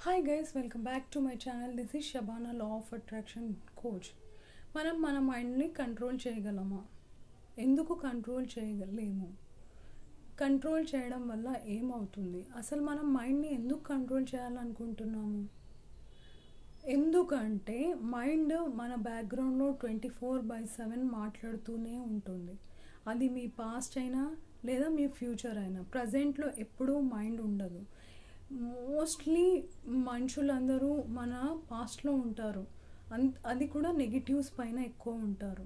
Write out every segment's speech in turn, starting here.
Hi guys, welcome back to my channel. This is Shabana, Law of Attraction Coach. మనం మన మైండ్ని control చేయగలమా? ఎందుకు కంట్రోల్ చేయలేము? కంట్రోల్ చేయడం వల్ల ఏమవుతుంది? అసలు మనం మైండ్ని ఎందుకు కంట్రోల్ చేయాలనుకుంటున్నాము? ఎందుకంటే మైండ్ మన బ్యాక్గ్రౌండ్లో 24/7 మాట్లాడుతూనే ఉంటుంది. అది మీ పాస్ట్ అయినా లేదా మీ ఫ్యూచర్ అయినా, ప్రజెంట్లో ఎప్పుడూ మైండ్ ఉండదు. మోస్ట్లీ మనుషులందరూ మన పాస్ట్లో ఉంటారు, అది కూడా నెగిటివ్స్ పైన ఎక్కువ ఉంటారు.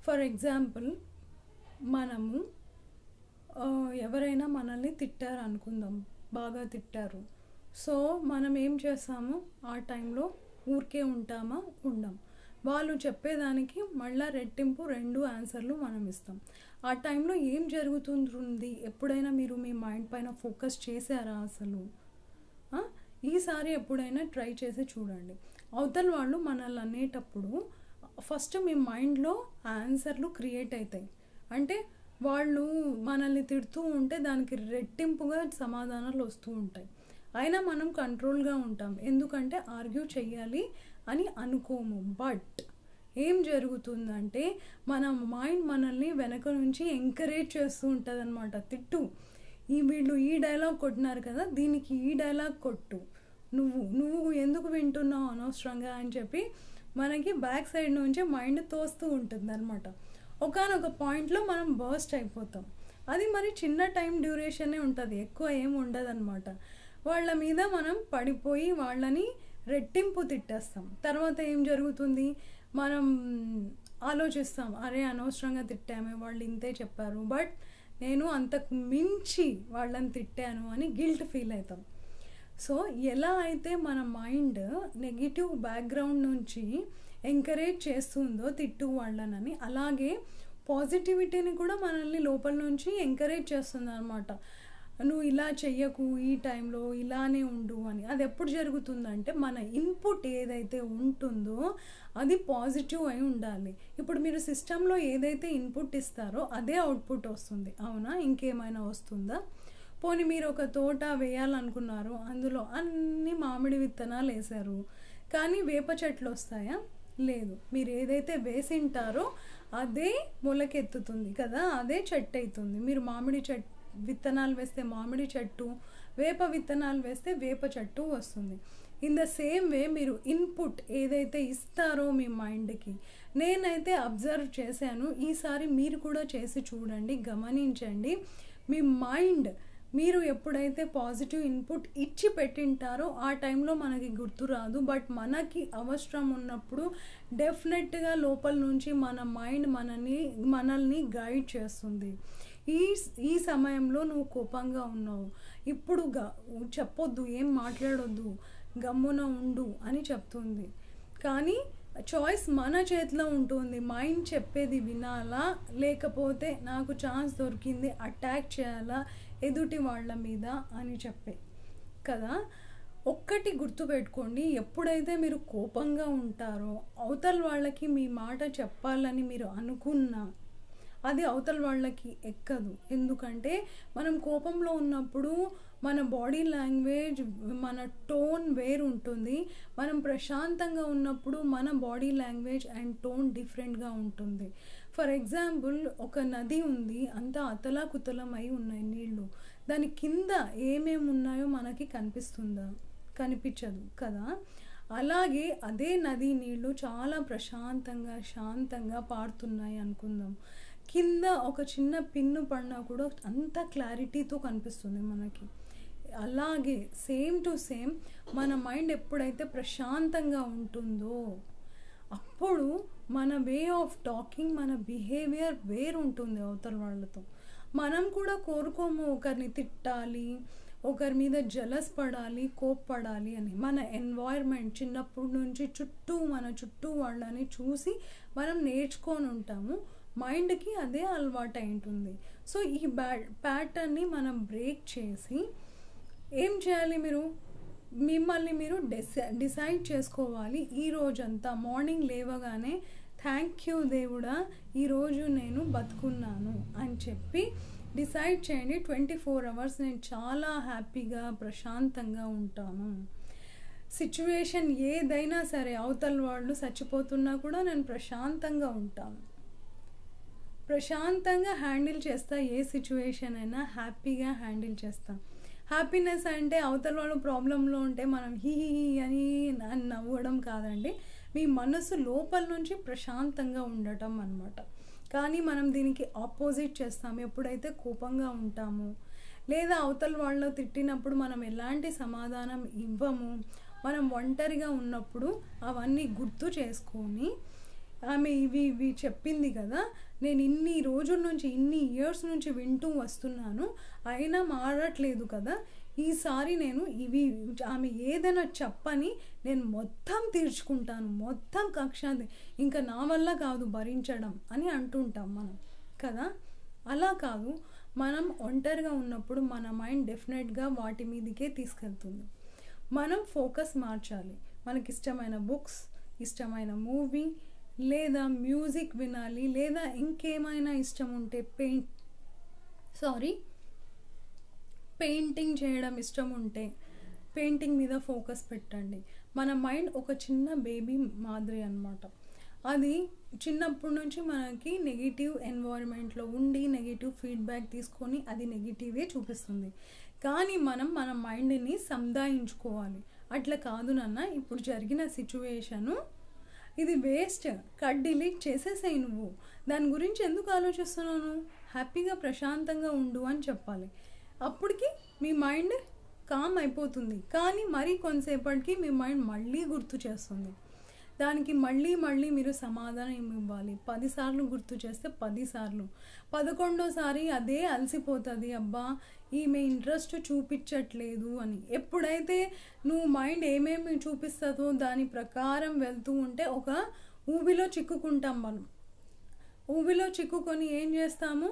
ఫర్ ఎగ్జాంపుల్, మనము ఎవరైనా మనల్ని తిట్టారు అనుకుందాం, బాగా తిట్టారు. సో మనం ఏం చేస్తాము? ఆ టైంలో ఊరికే ఉంటామా? ఉండం. వాళ్ళు చెప్పేదానికి మళ్ళీ రెట్టింపు 2 ఆన్సర్లు మనం ఇస్తాం. ఆ టైంలో ఏం జరుగుతుంది? ఎప్పుడైనా మీరు మీ మైండ్ పైన ఫోకస్ చేశారా? అసలు ఈసారి ఎప్పుడైనా ట్రై చేసి చూడండి. అవతల వాళ్ళు మనల్ని అనేటప్పుడు ఫస్ట్ మీ మైండ్లో ఆన్సర్లు క్రియేట్ అవుతాయి. అంటే వాళ్ళు మనల్ని తిడుతూ ఉంటే దానికి రెట్టింపుగా సమాధానాలు వస్తూ ఉంటాయి. అయినా మనం కంట్రోల్గా ఉంటాం, ఎందుకంటే ఆర్గ్యూ చెయ్యాలి అని అనుకోము. బట్ ఏం జరుగుతుందంటే మన మైండ్ మనల్ని వెనక నుంచి ఎంకరేజ్ చేస్తూ ఉంటుంది అనమాట. తిట్టు, వీళ్ళు ఈ డైలాగ్ కొట్టినారు కదా, దీనికి ఈ డైలాగ్ కొట్టు, నువ్వు ఎందుకు వింటున్నావు అనవసరంగా అని చెప్పి మనకి బ్యాక్ సైడ్ నుంచి మైండ్ తోస్తూ ఉంటుంది అనమాట. ఒకానొక పాయింట్లో మనం బర్స్ట్ అయిపోతాం. అది మరి చిన్న టైం డ్యూరేషనే ఉంటుంది, ఎక్కువ ఏమి ఉండదు అనమాట. వాళ్ళ మీద మనం పడిపోయి వాళ్ళని రెట్టింపు తిట్టేస్తాం. తర్వాత ఏం జరుగుతుంది? మనం ఆలోచిస్తాం, అరే అనవసరంగా తిట్టామే, వాళ్ళు ఇంతే చెప్పారు, బట్ నేను అంతకు మించి వాళ్ళని తిట్టాను అని గిల్ట్ ఫీల్ అవుతాం. సో ఎలా అయితే మన మైండ్ నెగిటివ్ బ్యాక్గ్రౌండ్ నుంచి ఎంకరేజ్ చేస్తుందో తిట్టు వాళ్ళనని, అలాగే పాజిటివిటీని కూడా మనల్ని లోపల నుంచి ఎంకరేజ్ చేస్తుంది అనమాట. నువ్వు ఇలా చెయ్యకు, ఈ టైంలో ఇలానే ఉండు అని. అది ఎప్పుడు జరుగుతుందంటే మన ఇన్పుట్ ఏదైతే ఉంటుందో అది పాజిటివ్ అయి ఉండాలి. ఇప్పుడు మీరు సిస్టంలో ఏదైతే ఇన్పుట్ ఇస్తారో అదే అవుట్పుట్ వస్తుంది, అవునా? ఇంకేమైనా వస్తుందా? పోనీ మీరు ఒక తోట వేయాలనుకున్నారు, అందులో అన్ని మామిడి విత్తనాలు వేశారు, కానీ వేప చెట్లు వస్తాయా? లేదు. మీరు ఏదైతే వేసింటారో అదే మొలకెత్తుతుంది కదా, అదే చెట్టు అవుతుంది. మీరు మామిడి విత్తనాలు వేస్తే మామిడి చెట్టు, వేప విత్తనాలు వేస్తే వేప చెట్టు వస్తుంది. ఇన్ ద సేమ్ వే మీరు ఇన్పుట్ ఏదైతే ఇస్తారో మీ మైండ్కి, నేనైతే అబ్జర్వ్ చేశాను, ఈసారి మీరు కూడా చేసి చూడండి, గమనించండి. మీ మైండ్ మీరు ఎప్పుడైతే పాజిటివ్ ఇన్పుట్ ఇచ్చి పెట్టింటారో ఆ టైంలో మనకి గుర్తు రాదు, బట్ మనకి అవసరం ఉన్నప్పుడు డెఫినెట్గా లోపల నుంచి మన మైండ్ మనల్ని గైడ్ చేస్తుంది. ఈ సమయంలో నువ్వు కోపంగా ఉన్నావు, ఇప్పుడు చెప్పొద్దు, ఏం మాట్లాడొద్దు, గమ్మున ఉండు అని చెప్తుంది. కానీ చాయిస్ మన చేతిలో ఉంటుంది. మైండ్ చెప్పేది వినాలా, లేకపోతే నాకు ఛాన్స్ దొరికింది అటాక్ చేయాలా ఎదుటి వాళ్ళ మీద అని చెప్పే కదా. ఒక్కటి గుర్తుపెట్టుకోండి, ఎప్పుడైతే మీరు కోపంగా ఉంటారో అవతల వాళ్ళకి మీ మాట చెప్పాలని మీరు అనుకున్నా అది అవతల వాళ్ళకి ఎక్కదు. ఎందుకంటే మనం కోపంలో ఉన్నప్పుడు మన బాడీ లాంగ్వేజ్, మన టోన్ వేరు ఉంటుంది. మనం ప్రశాంతంగా ఉన్నప్పుడు మన బాడీ లాంగ్వేజ్ అండ్ టోన్ డిఫరెంట్గా ఉంటుంది. ఫర్ ఎగ్జాంపుల్, ఒక నది ఉంది, అంతా అతలాకుతలం అయి ఉన్నాయి నీళ్ళు, దాని కింద ఏమేమి ఉన్నాయో మనకి కనిపిస్తుందా? కనిపించదు కదా. అలాగే అదే నది నీళ్ళు చాలా ప్రశాంతంగా శాంతంగా పారుతున్నాయి అనుకుందాం, కింద ఒక చిన్న పిన్ను పడినా కూడా అంత క్లారిటీతో కనిపిస్తుంది మనకి. అలాగే సేమ్ టు సేమ్ మన మైండ్ ఎప్పుడైతే ప్రశాంతంగా ఉంటుందో అప్పుడు మన వే ఆఫ్ టాకింగ్, మన బిహేవియర్ వేరు ఉంటుంది అవతల వాళ్ళతో. మనం కూడా కోరుకోము ఒకరిని తిట్టాలి, ఒకరి మీద జలస్ పడాలి, కోప్పడాలి అని. మన ఎన్వైర్న్మెంట్ చిన్నప్పటి నుంచి మన చుట్టూ వాళ్ళని చూసి మనం నేర్చుకొని ఉంటాము, మైండ్కి అదే అలవాటు అయి ఉంటుంది. సో ఈ ప్యాటర్న్ని మనం బ్రేక్ చేసి ఏం చేయాలి? మిమ్మల్ని మీరు డిసైడ్ చేసుకోవాలి. ఈ రోజంతా మార్నింగ్ లేవగానే థ్యాంక్ యూ దేవుడా, ఈరోజు నేను బతుకున్నాను అని చెప్పి డిసైడ్ చేయండి. 24 hours నేను చాలా హ్యాపీగా ప్రశాంతంగా ఉంటాను. సిచ్యువేషన్ ఏదైనా సరే, అవతల వాళ్ళు చచ్చిపోతున్నా కూడా నేను ప్రశాంతంగా ఉంటాను, ప్రశాంతంగా హ్యాండిల్ చేస్తా. ఏ సిచ్యువేషన్ అయినా హ్యాపీగా హ్యాండిల్ చేస్తాం. హ్యాపీనెస్ అంటే అవతల వాళ్ళు ప్రాబ్లంలో ఉంటే మనం హీ అని నవ్వడం కాదండి, మీ మనసు లోపల నుంచి ప్రశాంతంగా ఉండటం అన్నమాట. కానీ మనం దీనికి ఆపోజిట్ చేస్తాం. ఎప్పుడైతే కోపంగా ఉంటామో లేదా అవతల వాళ్ళు తిట్టినప్పుడు మనం ఎలాంటి సమాధానం ఇవ్వము, మనం ఒంటరిగా ఉన్నప్పుడు అవన్నీ గుర్తు చేసుకొని ఆమె ఇవి చెప్పింది కదా, నేను ఇన్ని రోజుల నుంచి ఇన్ని ఇయర్స్ నుంచి వింటూ వస్తున్నాను, అయినా మారట్లేదు కదా, ఈసారి నేను ఇవి ఆమె ఏదైనా చెప్పని నేను మొత్తం తీర్చుకుంటాను, మొత్తం కక్ష ఇంకా నా వల్ల కాదు భరించడం అని అంటుంటాం మనం కదా. అలా కాదు, మనం ఒంటరిగా ఉన్నప్పుడు మన మైండ్ డెఫినెట్గా వాటి మీదకే తీసుకెళ్తుంది. మనం ఫోకస్ మార్చాలి. మనకి ఇష్టమైన బుక్స్, ఇష్టమైన మూవీ లేదా మ్యూజిక్ వినాలి, లేదా ఇంకేమైనా ఇష్టం ఉంటే పెయింటింగ్ చేయడం ఇష్టం ఉంటే పెయింటింగ్ మీద ఫోకస్ పెట్టండి. మన మైండ్ ఒక చిన్న బేబీ మాదిరి అన్నమాట. అది చిన్నప్పటి నుంచి మనకి నెగిటివ్ ఎన్వైరన్మెంట్లో ఉండి నెగిటివ్ ఫీడ్బ్యాక్ తీసుకొని అది నెగిటివే చూపిస్తుంది. కానీ మనం మన మైండ్ని సంధాయించుకోవాలి. అట్లా కాదు నాన్న, ఇప్పుడు జరిగిన సిచ్యువేషను ఇది వేస్ట్, డిలీట్ చేసేసాయి, నువ్వు దాని గురించి ఎందుకు ఆలోచిస్తున్నాను, హ్యాపీగా ప్రశాంతంగా ఉండు అని చెప్పాలి. అప్పటికి మీ మైండ్ కామ్ అయిపోతుంది. కానీ మరీ కొంతసేపటికి మీ మైండ్ మళ్ళీ గుర్తు చేస్తుంది. దానికి మళ్ళీ మీరు సమాధానం ఇవ్వాలి. 10 సార్లు గుర్తు చేస్తే 10 సార్లు, 11వ అదే అలసిపోతుంది, అబ్బా ఈమె ఇంట్రెస్ట్ చూపించట్లేదు అని. ఎప్పుడైతే నువ్వు మైండ్ ఏమేమి చూపిస్తుందో దాని ప్రకారం వెళ్తూ ఉంటే ఒక ఊబిలో చిక్కుకుంటాం. మనం ఊబిలో చిక్కుకొని ఏం చేస్తాము,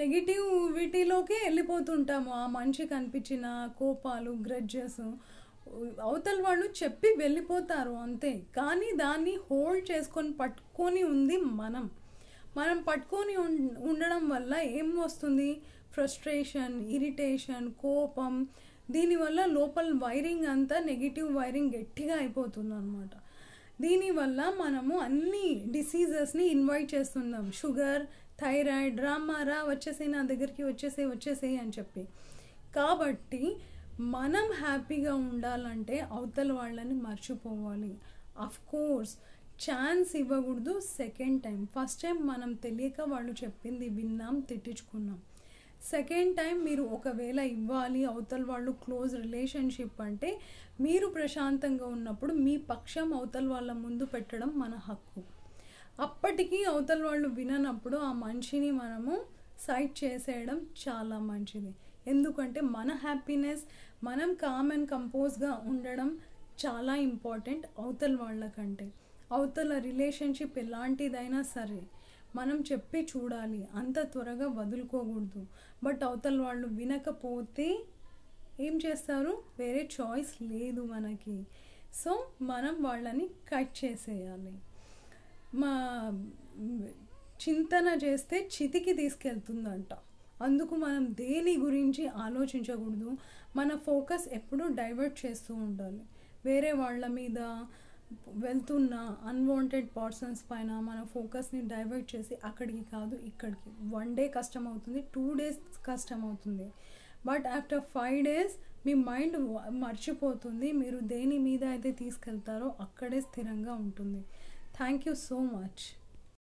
నెగిటివిటీలోకి వెళ్ళిపోతుంటాము. ఆ మనిషి కనిపించిన కోపాలు, గ్రడ్జెస్ అవతల వాళ్ళు చెప్పి వెళ్ళిపోతారు అంతే. కానీ దాన్ని హోల్డ్ చేసుకొని పట్టుకొని ఉంది మనం పట్టుకొని ఉండడం వల్ల ఏం వస్తుంది, ఫ్రస్ట్రేషన్, ఇరిటేషన్, కోపం. దీనివల్ల లోపల వైరింగ్ అంతా నెగిటివ్ వైరింగ్ గట్టిగా అయిపోతుంది అన్నమాట. దీనివల్ల మనము అన్ని డిసీజెస్ని ఇన్వైట్ చేస్తున్నాం. షుగర్, థైరాయిడ్, రా వచ్చేసేయి నా దగ్గరికి, వచ్చేసేయి అని చెప్పి. కాబట్టి మనం హ్యాపీగా ఉండాలంటే అవతల వాళ్ళని మర్చిపోవాలి. కోర్స్ ఛాన్స్ ఇవ్వకూడదు సెకండ్ టైం. ఫస్ట్ టైం మనం తెలియక వాళ్ళు చెప్పింది విన్నాం, తిట్టించుకున్నాం. సెకండ్ టైం మీరు ఒకవేళ ఇవ్వాలి, అవతల వాళ్ళు క్లోజ్ రిలేషన్షిప్ అంటే మీరు ప్రశాంతంగా ఉన్నప్పుడు మీ పక్షం అవతల వాళ్ళ ముందు పెట్టడం మన హక్కు. అప్పటికీ అవతల వాళ్ళు విననప్పుడు ఆ మనిషిని మనము సైడ్ చేసేయడం చాలా మంచిది. ఎందుకంటే మన హ్యాపీనెస్, మనం కామ్ అండ్ కంపోజ్గా ఉండడం చాలా ఇంపార్టెంట్ అవతల వాళ్ళకంటే. అవతల రిలేషన్షిప్ ఎలాంటిదైనా సరే మనం చెప్పి చూడాలి, అంత త్వరగా వదులుకోకూడదు. బట్ అవతల వాళ్ళు వినకపోతే ఏం చేస్తారు, వేరే చాయిస్ లేదు మనకి. సో మనం వాళ్ళని కట్ చేసేయాలి. చింతన చేస్తే చితికి తీసుకెళ్తుందంట. అందుకు మనం దేని గురించి ఆలోచించకూడదు. మన ఫోకస్ ఎప్పుడూ డైవర్ట్ చేస్తూ ఉండాలి. వేరే వాళ్ళ మీద వెళ్తున్న అన్వాంటెడ్ పర్సన్స్ పైన మన ఫోకస్ని డైవర్ట్ చేసి అక్కడికి కాదు ఇక్కడికి. 1 డే కష్టం అవుతుంది, 2 days కష్టం అవుతుంది. బట్ ఆఫ్టర్ 5 days మీ మైండ్ మర్చిపోతుంది. మీరు దేని మీద అయితే తీసుకెళ్తారో అక్కడే స్థిరంగా ఉంటుంది. Thank you so much.